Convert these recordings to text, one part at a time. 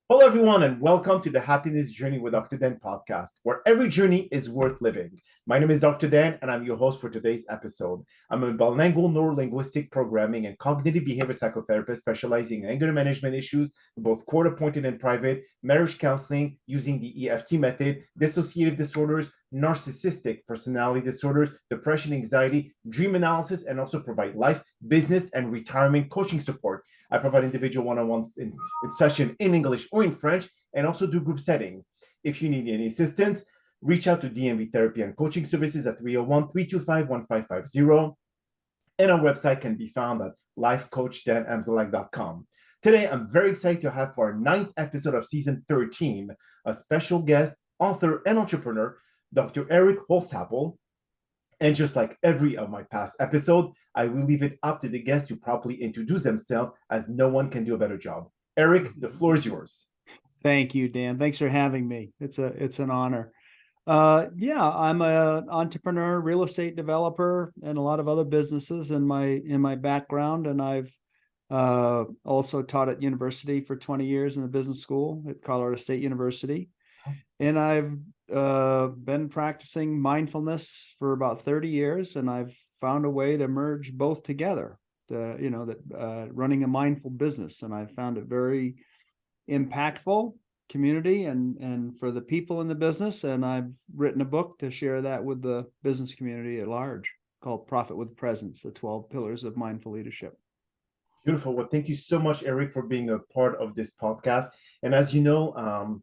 Hello, everyone, and welcome to the Happiness Journey with Dr. Dan podcast, where every journey is worth living. My name is Dr. Dan, and I'm your host for today's episode. I'm a bilingual neurolinguistic programming and cognitive behavior psychotherapist specializing in anger management issues, both court appointed and private, marriage counseling using the EFT method, dissociative disorders, narcissistic personality disorders, depression, anxiety, dream analysis, and also provide life, business, and retirement coaching support. I provide individual one-on-ones in session in English or in French, and also do group setting. If you need any assistance, reach out to DMV Therapy and Coaching Services at 301-325-1550. And our website can be found at lifecoachddanamzallag.com. Today, I'm very excited to have for our ninth episode of season 13, a special guest, author, and entrepreneur, Dr. Eric Holsapple. And just like every of my past episode, I will leave it up to the guests to properly introduce themselves, as no one can do a better job. Eric, the floor is yours. Thank you, Dan. Thanks for having me. It's an honor. I'm an entrepreneur, real estate developer, and a lot of other businesses in my background. And I've also taught at university for 20 years in the business school at Colorado State University. And I've been practicing mindfulness for about 30 years, and I've found a way to merge both together. Running a mindful business, and I found it very impactful community and for the people in the business. And I've written a book to share that with the business community at large called Profit with Presence, the 12 Pillars of Mindful Leadership. Beautiful. Well, thank you so much, Eric, for being a part of this podcast. And as you know,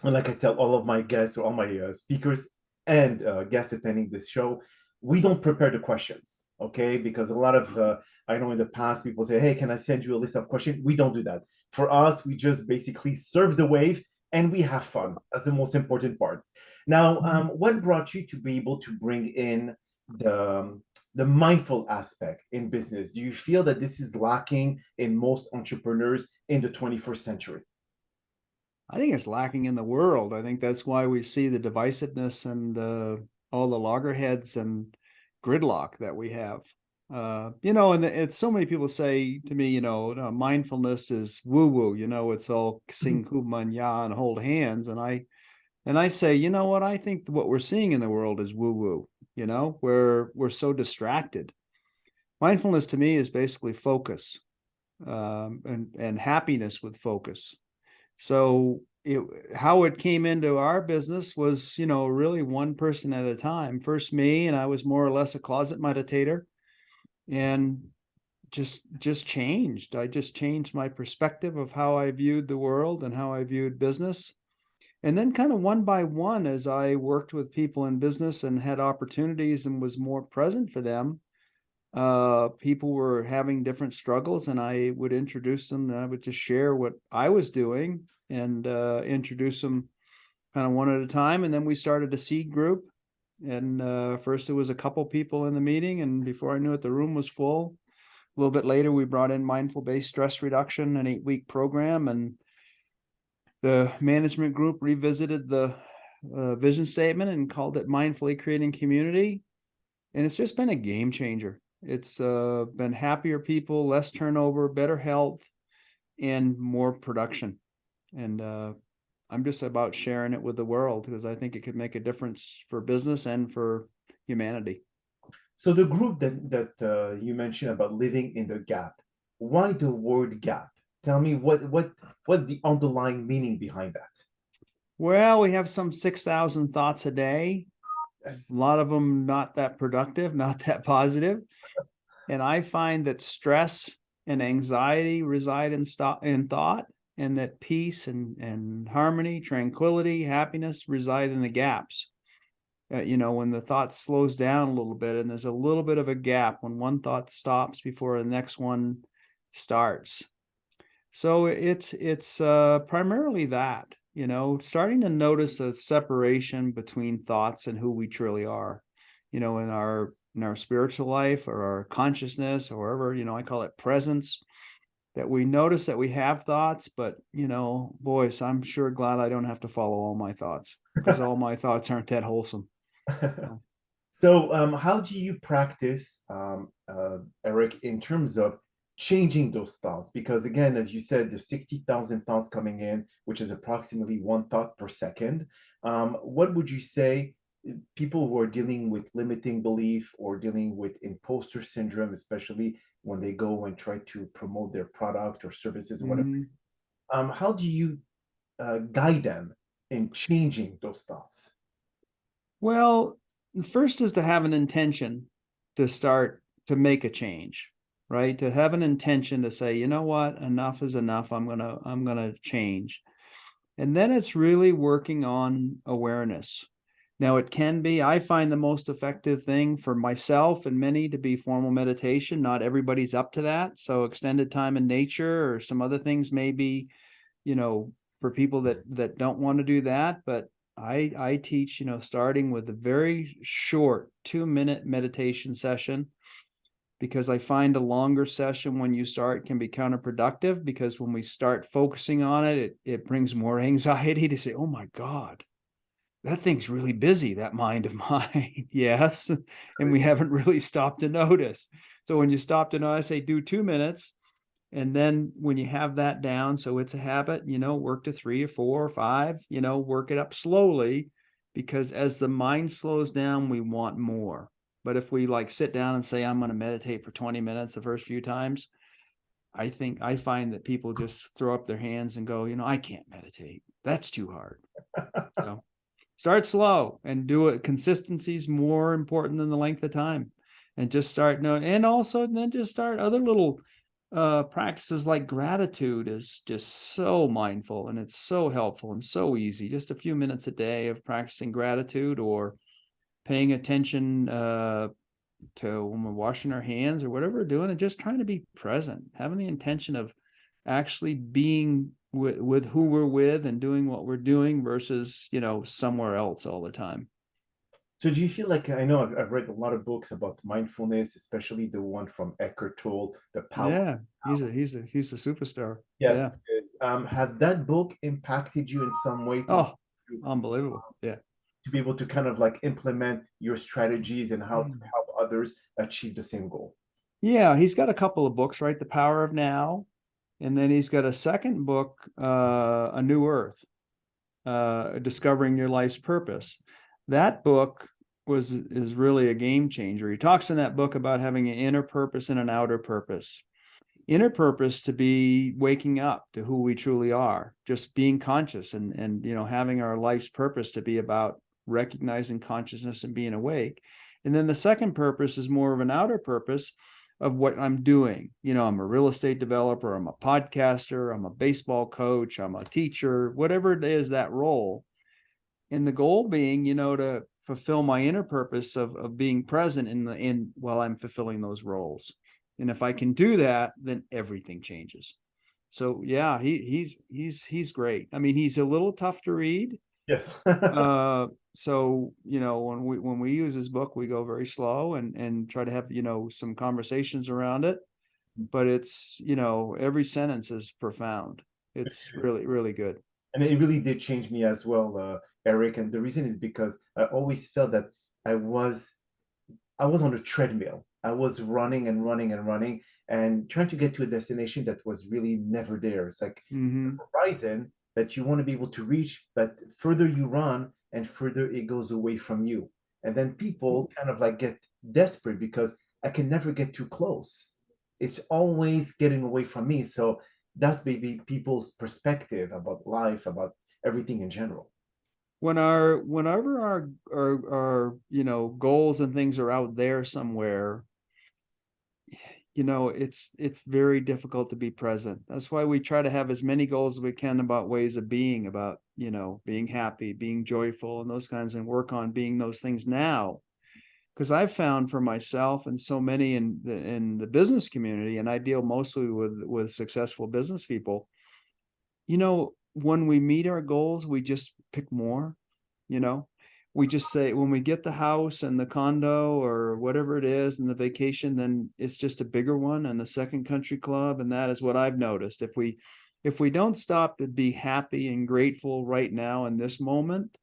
and like I tell all of my guests or all my speakers and guests attending this show, we don't prepare the questions, okay? Because a lot of, I know in the past, people say, hey, can I send you a list of questions? We don't do that. For us, we just basically surf the wave and we have fun. That's the most important part. Now, what brought you to be able to bring in the mindful aspect in business? Do you feel that this is lacking in most entrepreneurs in the 21st century? I think it's lacking in the world. I think that's why we see the divisiveness and all the loggerheads and gridlock that we have. And it's so many people say to me, mindfulness is woo-woo, it's all sing kumanya and hold hands. And I say, you know what? I think what we're seeing in the world is woo-woo, where we're so distracted. Mindfulness to me is basically focus, and happiness with focus. So how it came into our business was, really one person at a time. First me, and I was more or less a closet meditator, and just changed. I just changed my perspective of how I viewed the world and how I viewed business. And then kind of one by one, as I worked with people in business and had opportunities and was more present for them, people were having different struggles, and I would introduce them, and I would just share what I was doing and introduce them kind of one at a time. And then we started a seed group, and first it was a couple people in the meeting, and before I knew it, the room was full. A little bit later, we brought in mindful-based stress reduction, an 8-week program, and the management group revisited the vision statement and called it Mindfully Creating Community. And it's just been a game changer. It's been happier people, less turnover, better health, and more production. And I'm just about sharing it with the world because I think it could make a difference for business and for humanity. So the group that you mentioned about living in the gap, why the word gap? Tell me what's the underlying meaning behind that? Well, we have some 6,000 thoughts a day. Yes. A lot of them not that productive, not that positive. And I find that stress and anxiety reside in thought, and that peace and harmony, tranquility, happiness reside in the gaps. When the thought slows down a little bit and there's a little bit of a gap when one thought stops before the next one starts. So it's primarily that, starting to notice a separation between thoughts and who we truly are, in our spiritual life or our consciousness, or wherever, I call it presence, that we notice that we have thoughts, but, boys, I'm sure glad I don't have to follow all my thoughts, because all my thoughts aren't that wholesome. So, how do you practice, Eric, in terms of changing those thoughts, because again, as you said, there's 60,000 thoughts coming in, which is approximately one thought per second. What would you say people who are dealing with limiting belief or dealing with imposter syndrome, especially when they go and try to promote their product or services or whatever, how do you guide them in changing those thoughts? Well, first is to have an intention to start to make a change, right? To have an intention to say, you know what, enough is enough. I'm gonna change. And then it's really working on awareness. Now, it can be, I find the most effective thing for myself and many to be formal meditation. Not everybody's up to that. So extended time in nature or some other things may be, for people that don't want to do that. But I teach, starting with a very short 2-minute meditation session, because I find a longer session when you start can be counterproductive, because when we start focusing on it, it brings more anxiety to say, oh my God, that thing's really busy, that mind of mine. Yes. And we haven't really stopped to notice. So when you stop to notice, I say do 2 minutes. And then when you have that down, so it's a habit, work to 3 or 4 or 5, work it up slowly, because as the mind slows down, we want more. But if we sit down and say, I'm going to meditate for 20 minutes the first few times, I find that people just throw up their hands and go, I can't meditate. That's too hard. So start slow and do it. Consistency is more important than the length of time. And just start and also then just start other little practices like gratitude is just so mindful, and it's so helpful and so easy. Just a few minutes a day of practicing gratitude, or paying attention to when we're washing our hands or whatever we're doing, and just trying to be present, having the intention of actually being with who we're with and doing what we're doing versus, somewhere else all the time. So do you feel like, I know I've read a lot of books about mindfulness, especially the one from Eckhart Tolle, The Power of Yeah, he's Now. a superstar. Yes, Yeah. it is. Has that book impacted you in some way Oh, to, unbelievable. Yeah. to be able to kind of implement your strategies and how to help others achieve the same goal? Yeah, he's got a couple of books, right? The Power of Now. And then he's got a second book, A New Earth, Discovering Your Life's Purpose. That book is really a game changer. He talks in that book about having an inner purpose and an outer purpose. Inner purpose to be waking up to who we truly are, just being conscious, and having our life's purpose to be about recognizing consciousness and being awake. And then the second purpose is more of an outer purpose of what I'm doing. I'm a real estate developer, I'm a podcaster, I'm a baseball coach, I'm a teacher, whatever it is, that role. And the goal being, to fulfill my inner purpose of being present in while I'm fulfilling those roles. And if I can do that, then everything changes. So yeah, he's great. I mean, he's a little tough to read. Yes. So when we use his book, we go very slow and try to have some conversations around it. But it's every sentence is profound. It's really, really good. And it really did change me as well, Eric. And the reason is because I always felt that I was I was on a treadmill. I was running and running and running and trying to get to a destination that was really never there. It's like the Mm-hmm. horizon that you want to be able to reach, but further you run and further it goes away from you. And then people kind of get desperate because I can never get too close. It's always getting away from me. So that's maybe people's perspective about life, about everything in general. Whenever our goals and things are out there somewhere, it's very difficult to be present. That's why we try to have as many goals as we can about ways of being, about being happy, being joyful, and those kinds, and work on being those things now. Because I've found for myself and so many in the business community, and I deal mostly with successful business people, when we meet our goals, we just pick more. you know we just say, when we get the house and the condo or whatever it is and the vacation, then it's just a bigger one and the second country club. And that is what I've noticed. If we don't stop to be happy and grateful right now in this moment,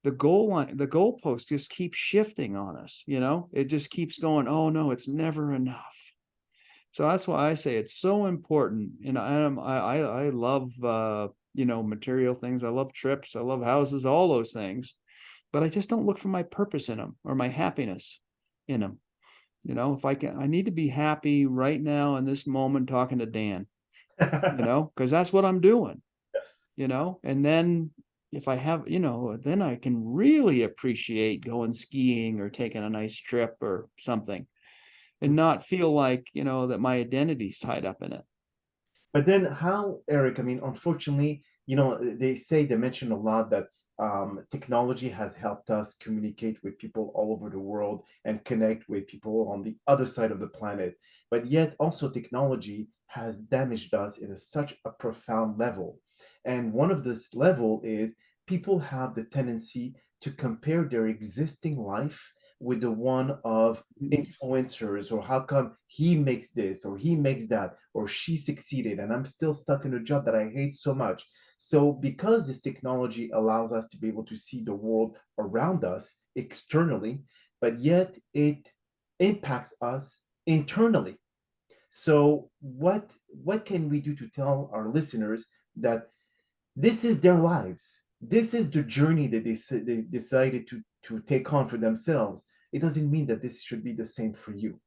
the goalpost just keeps shifting on us. It just keeps going, oh no, it's never enough. So that's why I say it's so important. I love material things. I love trips. I love houses, all those things. But I just don't look for my purpose in them or my happiness in them. If I need to be happy right now in this moment talking to Dan, because that's what I'm doing, Yes. and then if I have, then I can really appreciate going skiing or taking a nice trip or something and not feel like, that my identity's tied up in it. But then how, Eric, I mean, unfortunately, they mention a lot that technology has helped us communicate with people all over the world and connect with people on the other side of the planet. But yet also technology has damaged us in such a profound level. And one of this level is people have the tendency to compare their existing life with the one of influencers, or how come he makes this or he makes that or she succeeded and I'm still stuck in a job that I hate so much. So because this technology allows us to be able to see the world around us externally, but yet it impacts us internally. So what can we do to tell our listeners that this is their lives, this is the journey that they decided to take on for themselves? It doesn't mean that this should be the same for you.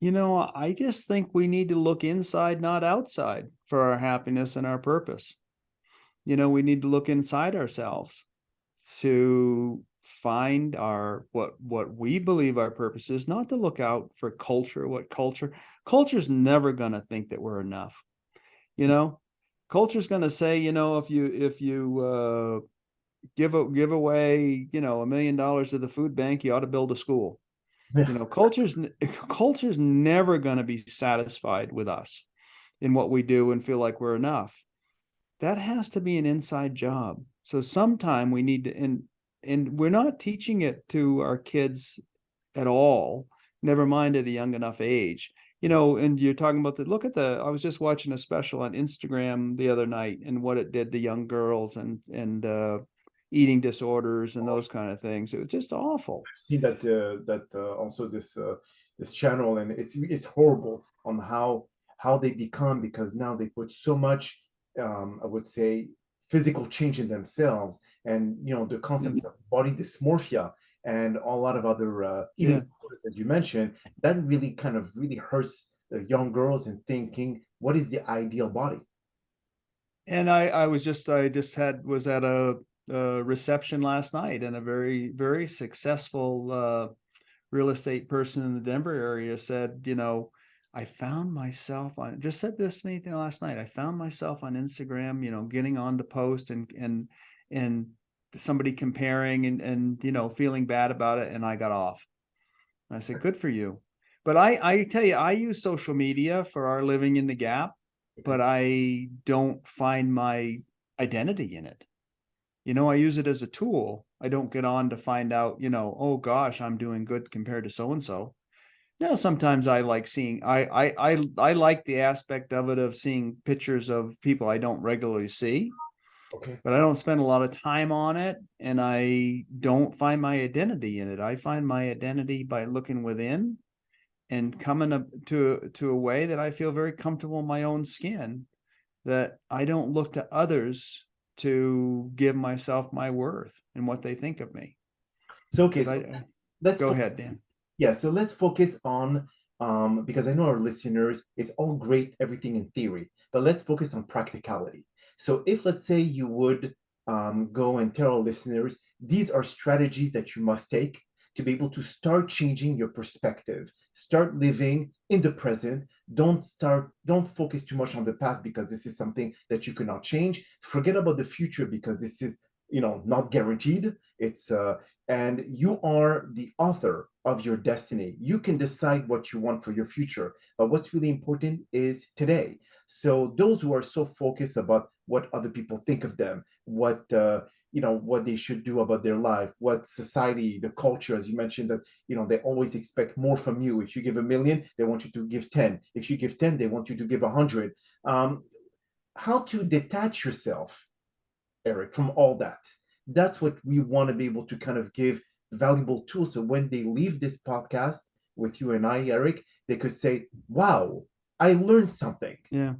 I just think we need to look inside, not outside, for our happiness and our purpose. We need to look inside ourselves to find what we believe our purpose is, not to look out for culture's never going to think that we're enough. Culture's going to say, if you give away, $1 million to the food bank, you ought to build a school. Culture's never going to be satisfied with us in what we do and feel like we're enough. That has to be an inside job. So sometime we need to, and we're not teaching it to our kids at all, never mind at a young enough age. And you're talking about I was just watching a special on Instagram the other night and what it did to young girls and eating disorders and those kind of things. It was just awful. I've seen that also this channel, and it's horrible on how they become, because now they put so much, I would say, physical change in themselves, and the concept of body dysmorphia and a lot of other eating disorders, as you mentioned, that really kind of really hurts the young girls in thinking, what is the ideal body? And I was at a reception last night, and a very, very successful real estate person in the Denver area said, I found myself just said this to me last night. I found myself on Instagram, getting on to post and somebody comparing and feeling bad about it. And I got off. And I said, good for you. But I tell you, I use social media for our living in the gap, but I don't find my identity in it. I use it as a tool. I don't get on to find out, oh gosh, I'm doing good compared to so-and-so. Sometimes I like seeing, I like the aspect of it of seeing pictures of people I don't regularly see, Okay. but I don't spend a lot of time on it, and I don't find my identity in it. I find my identity by looking within and coming to a way that I feel very comfortable in my own skin, that I don't look to others to give myself my worth and what they think of me. So okay, Because so let's go ahead, Dan. yeah, so let's focus on because I know our listeners, it's all great, everything in theory, but let's focus on practicality. So if, let's say, you would go and tell our listeners, these are strategies that you must take to be able to start changing your perspective, start living in the present. Don't focus too much on the past, because this is something that you cannot change. Forget about the future, because this is, not guaranteed. It's and you are the author of your destiny. You can decide what you want for your future, but what's really important is today. So those who are so focused about what other people think of them, what they should do about their life, what society, the culture, as you mentioned, that they always expect more from you. If you give 1 million, they want you to give 10. If you give 10, they want you to give 100. How to detach yourself, Eric, from all that? That's what we want to be able to kind of give valuable tools, so when they leave this podcast with you and I, Eric, they could say, wow, I learned something. Yeah.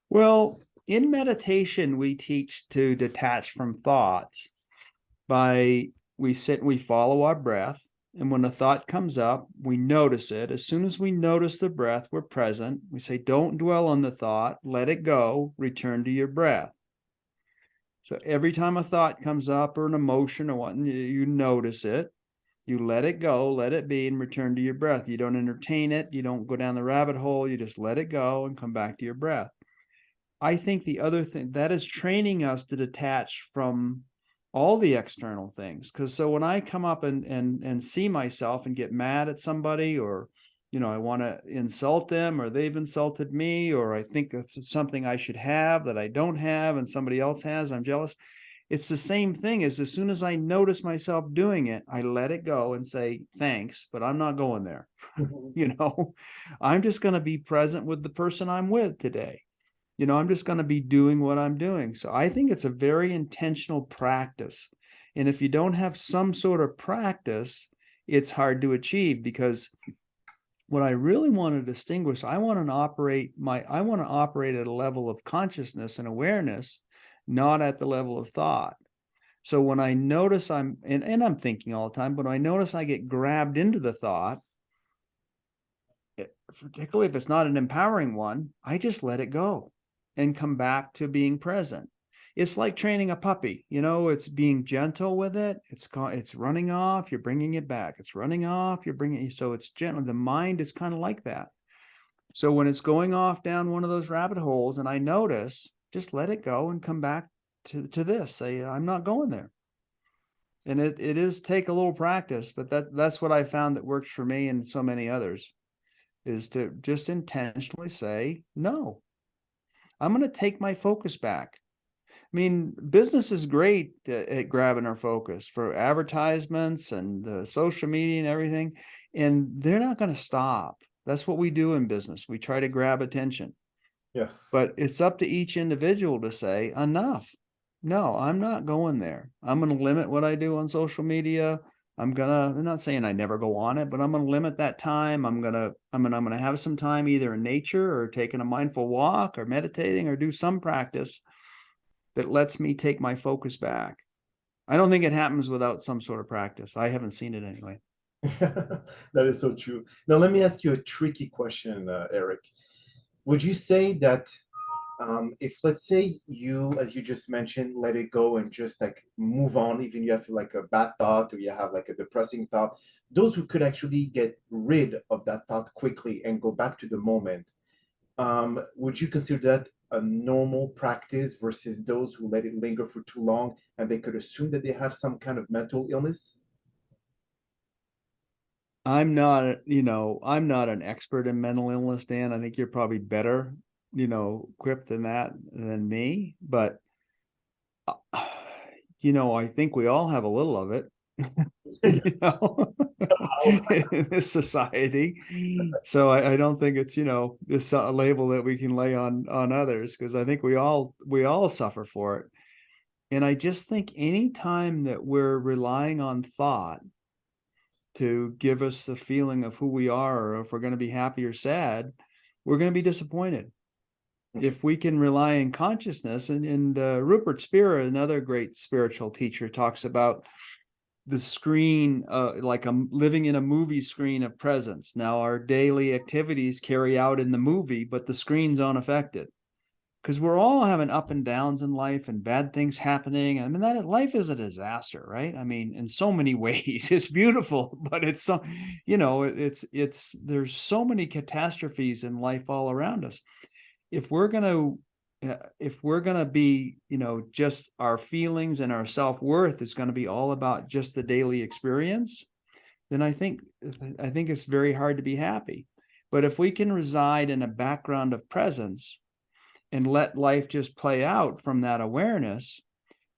Well, in meditation, we teach to detach from thoughts by we sit and we follow our breath. And when a thought comes up, we notice it. As soon as we notice the breath, we're present. We say, don't dwell on the thought, let it go, return to your breath. So every time a thought comes up or an emotion or what, you notice it, you let it go, let it be, and return to your breath. You don't entertain it. You don't go down the rabbit hole. You just let it go and come back to your breath. I think the other thing that is training us to detach from all the external things. Because so when I come up and see myself and get mad at somebody, or I want to insult them, or they've insulted me, or I think of something I should have that I don't have and somebody else has, I'm jealous. It's the same thing. As soon as I notice myself doing it, I let it go and say thanks, but I'm not going there. I'm just going to be present with the person I'm with today. I'm just going to be doing what I'm doing. So I think it's a very intentional practice. And if you don't have some sort of practice, it's hard to achieve, because what I really want to distinguish, I want to operate at a level of consciousness and awareness, not at the level of thought. So when I notice and I'm thinking all the time, but when I notice I get grabbed into the thought, particularly if it's not an empowering one, I just let it go and come back to being present. It's like training a puppy. It's being gentle with it. It's running off, you're bringing it back. It's running off, you're bringing it. So it's gentle. The mind is kind of like that. So when it's going off down one of those rabbit holes and I notice, just let it go and come back to this. Say, I'm not going there. And it is take a little practice, but that's what I found that works for me and so many others, is to just intentionally say, no, I'm going to take my focus back. I mean, business is great at grabbing our focus for advertisements and social media and everything, and they're not going to stop. That's what we do in business. We try to grab attention. Yes. But it's up to each individual to say, enough. No, I'm not going there. I'm going to limit what I do on social media. I'm not saying I never go on it, but I'm going to limit that time. I'm going to have some time either in nature or taking a mindful walk or meditating or do some practice that lets me take my focus back. I don't think it happens without some sort of practice. I haven't seen it anyway. That is so true. Now, let me ask you a tricky question, Eric. Would you say that if, let's say, you, as you just mentioned, let it go and just like move on, even you have like a bad thought or you have like a depressing thought, those who could actually get rid of that thought quickly and go back to the moment, would you consider that a normal practice versus those who let it linger for too long and they could assume that they have some kind of mental illness? I'm not an expert in mental illness, Dan. I think you're probably better, equipped than me. But, I think we all have a little of it, in this society. So I don't think it's, this a label that we can lay on others, because I think we all suffer for it. And I just think any time that we're relying on thought to give us the feeling of who we are, or if we're going to be happy or sad, we're going to be disappointed. If we can rely on consciousness, and Rupert Spira, another great spiritual teacher, talks about the screen, like living in a movie screen of presence. Now, our daily activities carry out in the movie, but the screen's unaffected. Because we're all having up and downs in life and bad things happening. I mean, that life is a disaster, right? I mean, in so many ways, it's beautiful, but it's so, there's so many catastrophes in life all around us. If we're going to be, just our feelings and our self-worth is going to be all about just the daily experience, then I think it's very hard to be happy. But if we can reside in a background of presence and let life just play out from that awareness,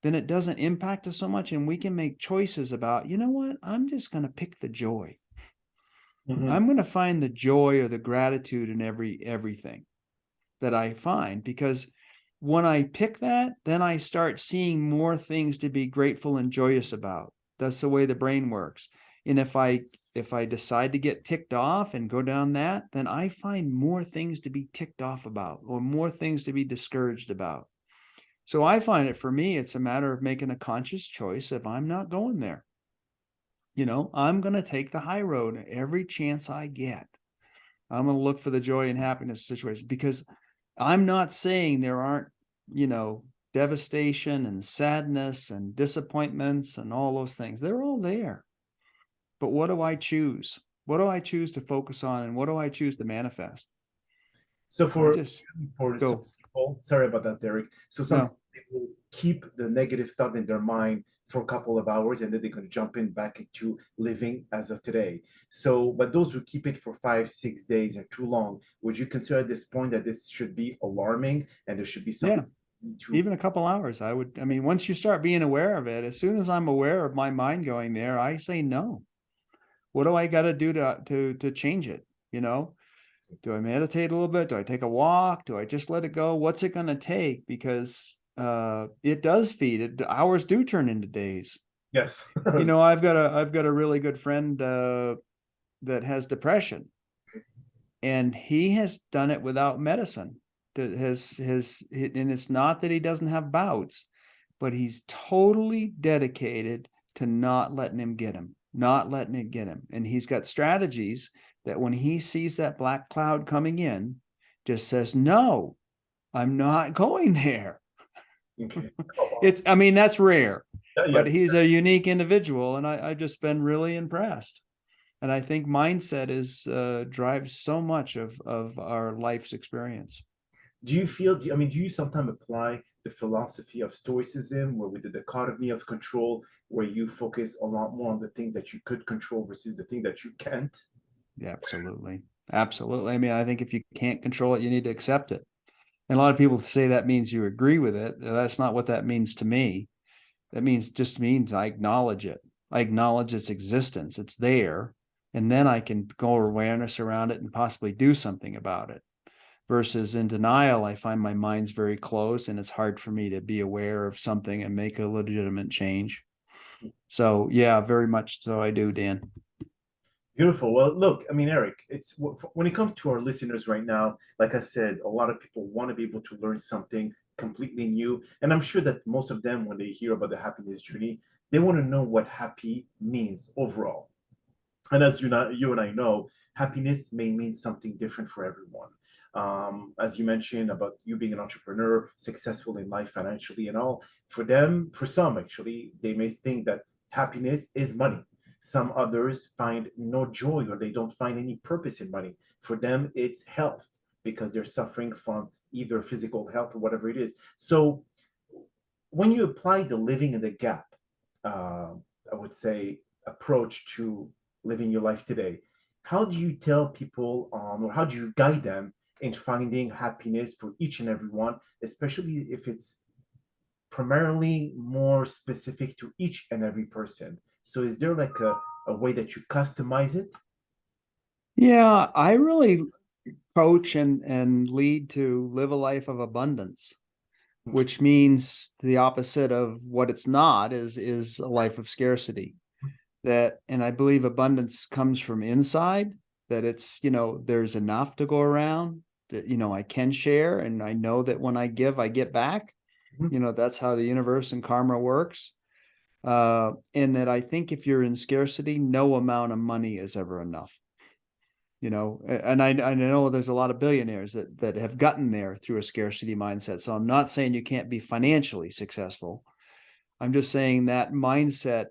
then it doesn't impact us so much. And we can make choices about, what, I'm just going to pick the joy. Mm-hmm. I'm going to find the joy or the gratitude in everything that I find, because when I pick that, then I start seeing more things to be grateful and joyous about. That's the way the brain works. And if I if I decide to get ticked off and go down that, then I find more things to be ticked off about or more things to be discouraged about. So I find it, for me, it's a matter of making a conscious choice. If I'm not going there, I'm going to take the high road every chance I get. I'm going to look for the joy and happiness situation, because I'm not saying there aren't, devastation and sadness and disappointments and all those things. They're all there. But what do I choose? What do I choose to focus on? And what do I choose to manifest? So I for just some go, people, sorry about that, Derek. So some no, people keep the negative thought in their mind for a couple of hours, and then they're going to jump in back into living as of today. So, but those who keep it for 5, 6 days are too long. Would you consider at this point that this should be alarming and there should be yeah, something to? even a couple hours, once you start being aware of it, as soon as I'm aware of my mind going there, I say no. What do I got to do to change it? Do I meditate a little bit? Do I take a walk? Do I just let it go? What's it going to take? Because it does feed it. Hours do turn into days. Yes. I've got a really good friend that has depression, and he has done it without medicine. And it's not that he doesn't have bouts, but he's totally dedicated to not letting him get him, not letting it get him. And he's got strategies that when he sees that black cloud coming in, just says, no, I'm not going there. Okay. Oh, wow. That's rare, Yeah. but he's a unique individual. And I've just been really impressed. And I think mindset drives so much of our life's experience. Do you feel, do you sometimes apply the philosophy of stoicism, where with the dichotomy of control, where you focus a lot more on the things that you could control versus the thing that you can't? Yeah, absolutely. Absolutely. I think if you can't control it, you need to accept it. And a lot of people say that means you agree with it. That's not what that means to me. That just means I acknowledge it. I acknowledge its existence. It's there. And then I can go awareness around it and possibly do something about it. Versus in denial, I find my mind's very closed and it's hard for me to be aware of something and make a legitimate change. So yeah, very much so I do, Dan. Beautiful. Well, look, Eric, it's when it comes to our listeners right now, like I said, a lot of people want to be able to learn something completely new. And I'm sure that most of them, when they hear about the happiness journey, they want to know what happy means overall. And as you and I know, happiness may mean something different for everyone. As you mentioned about you being an entrepreneur, successful in life financially and all, for some actually, they may think that happiness is money. Some others find no joy or they don't find any purpose in money. For them, it's health because they're suffering from either physical health or whatever it is. So when you apply the living in the gap, uh, I would say, approach to living your life today, how do you tell people or how do you guide them in finding happiness for each and every one, especially if it's primarily more specific to each and every person? So is there like a way that you customize it? Yeah, I really coach and lead to live a life of abundance, which means the opposite of what it's not is a life of scarcity. And I believe abundance comes from inside, that it's, there's enough to go around, that, I can share. And I know that when I give, I get back. Mhm. That's how the universe and karma works. And that I think if you're in scarcity, no amount of money is ever enough. And I know there's a lot of billionaires that have gotten there through a scarcity mindset. So I'm not saying you can't be financially successful. I'm just saying that mindset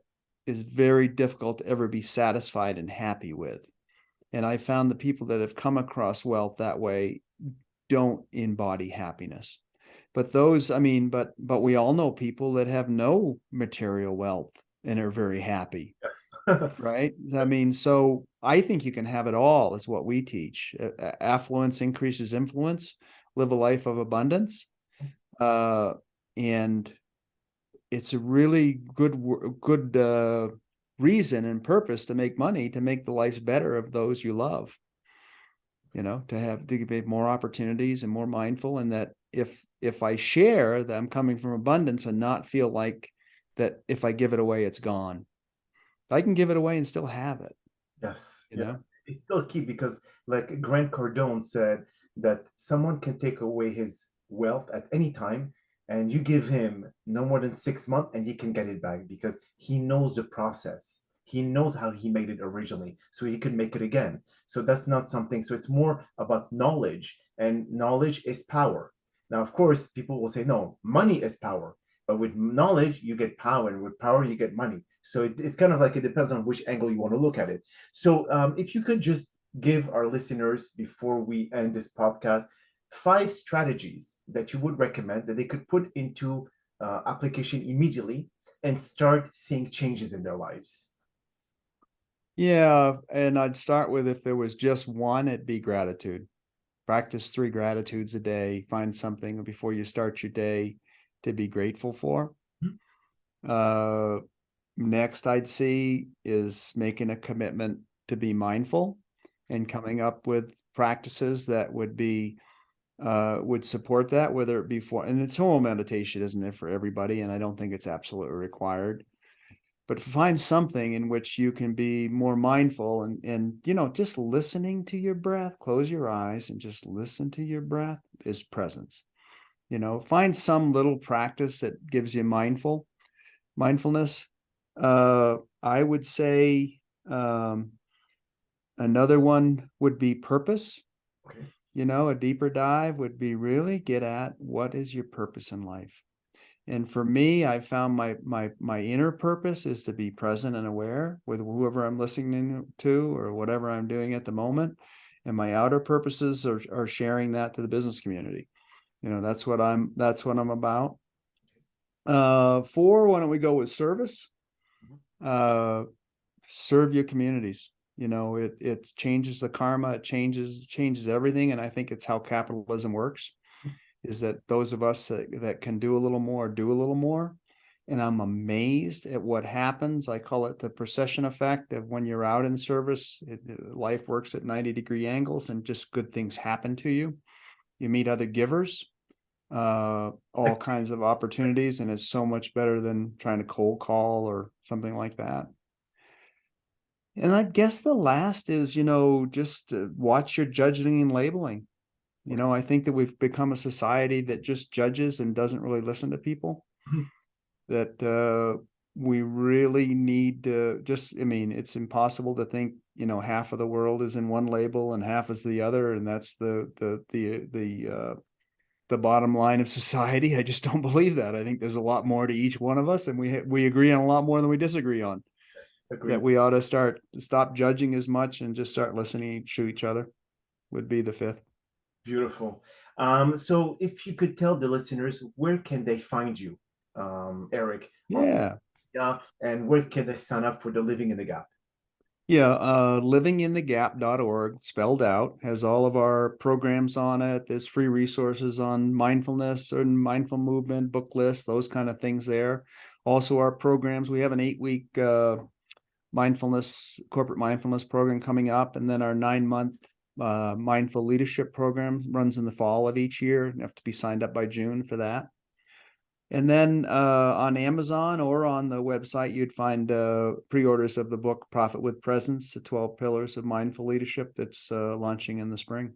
is very difficult to ever be satisfied and happy with. And I found the people that have come across wealth that way don't embody happiness. But but we all know people that have no material wealth and are very happy, Yes. right? So I think you can have it all, is what we teach. Affluence increases influence, live a life of abundance. And it's a really good reason and purpose to make money, to make the lives better of those you love, to give more opportunities and more mindful. And that if I share that I'm coming from abundance and not feel like that if I give it away, it's gone. I can give it away and still have it. Yes, you yes. know? It's still key because, like Grant Cardone said, that someone can take away his wealth at any time, and you give him no more than 6 months, and he can get it back because he knows the process. He knows how he made it originally, so he could make it again. So that's not something. So it's more about knowledge, and knowledge is power. Now, of course, people will say, no, money is power. But with knowledge, you get power, and with power, you get money. So it's kind of like it depends on which angle you want to look at it. So, if you could just give our listeners, before we end this podcast, 5 strategies that you would recommend that they could put into application immediately and start seeing changes in their lives. Yeah. And I'd start with, if there was just one, it'd be gratitude. Practice 3 gratitudes a day. Find something before you start your day to be grateful for. Uh, Next, I'd see is making a commitment to be mindful and coming up with practices that would support that, whether it be for, and it's total meditation isn't it for everybody, and I don't think it's absolutely required, but find something in which you can be more mindful and just listening to your breath. Close your eyes and just listen to your breath is presence. Find some little practice that gives you mindfulness. I would say another one would be purpose. Okay. A deeper dive would be really get at what is your purpose in life. And for me, I found my inner purpose is to be present and aware with whoever I'm listening to or whatever I'm doing at the moment. And my outer purposes are sharing that to the business community. That's what I'm about. 4, why don't we go with service? Serve your communities. It changes the karma, it changes everything. And I think it's how capitalism works, is that those of us that can do a little more, do a little more. And I'm amazed at what happens. I call it the procession effect of when you're out in service, life works at 90-degree angles and just good things happen to you. You meet other givers, all kinds of opportunities, and it's so much better than trying to cold call or something like that. And I guess the last is, just watch your judging and labeling. I think that we've become a society that just judges and doesn't really listen to people. That we really need to it's impossible to think, half of the world is in one label and half is the other, and that's the bottom line of society. I just don't believe that. I think there's a lot more to each one of us, and we agree on a lot more than we disagree on. That Agreed. we ought to stop judging as much and just start listening to each other would be the 5th. Beautiful. So if you could tell the listeners, where can they find you, Eric? Yeah. Yeah, and where can they sign up for the Living in the Gap? Yeah, livinginthegap.org, spelled out, has all of our programs on it. There's free resources on mindfulness and mindful movement, book lists, those kind of things there. Also, our programs, we have an 8-week corporate mindfulness program coming up, and then our 9-month mindful leadership program runs in the fall of each year. You have to be signed up by June for that. And then on Amazon or on the website, you'd find pre-orders of the book, Profit with Presence, the 12 Pillars of Mindful Leadership, that's launching in the spring.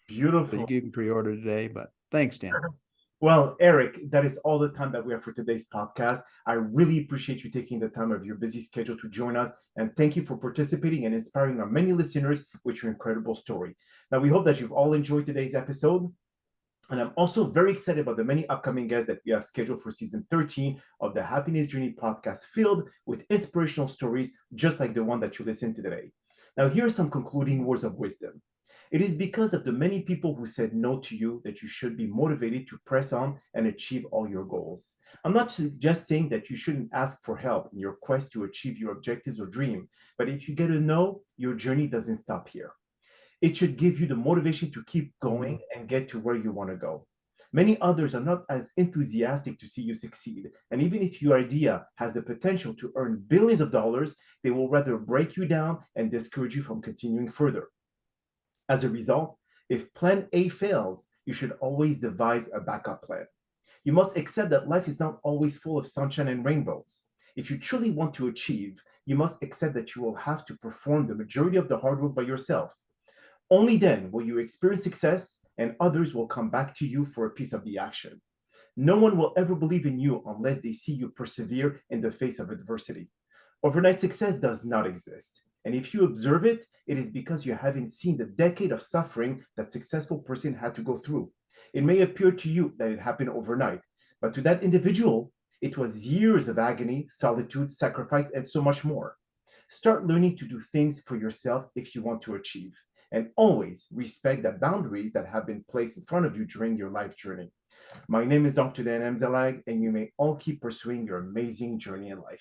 So you Beautiful. can pre-order today, but thanks, Dan. Well, Eric, that is all the time that we have for today's podcast. I really appreciate you taking the time of your busy schedule to join us. And thank you for participating and inspiring our many listeners with your incredible story. Now, we hope that you've all enjoyed today's episode. And I'm also very excited about the many upcoming guests that we have scheduled for season 13 of the Happiness Journey podcast, filled with inspirational stories just like the one that you listened to today. Now, here are some concluding words of wisdom. It is because of the many people who said no to you that you should be motivated to press on and achieve all your goals. I'm not suggesting that you shouldn't ask for help in your quest to achieve your objectives or dream, but if you get a no, your journey doesn't stop here. It should give you the motivation to keep going and get to where you want to go. Many others are not as enthusiastic to see you succeed. And even if your idea has the potential to earn billions of dollars, they will rather break you down and discourage you from continuing further. As a result, if plan A fails, you should always devise a backup plan. You must accept that life is not always full of sunshine and rainbows. If you truly want to achieve, you must accept that you will have to perform the majority of the hard work by yourself. Only then will you experience success and others will come back to you for a piece of the action. No one will ever believe in you unless they see you persevere in the face of adversity. Overnight success does not exist. And if you observe it, it is because you haven't seen the decade of suffering that successful person had to go through. It may appear to you that it happened overnight, but to that individual, it was years of agony, solitude, sacrifice, and so much more. Start learning to do things for yourself if you want to achieve. And always respect the boundaries that have been placed in front of you during your life journey. My name is Dr. Dan Amzallag, and you may all keep pursuing your amazing journey in life.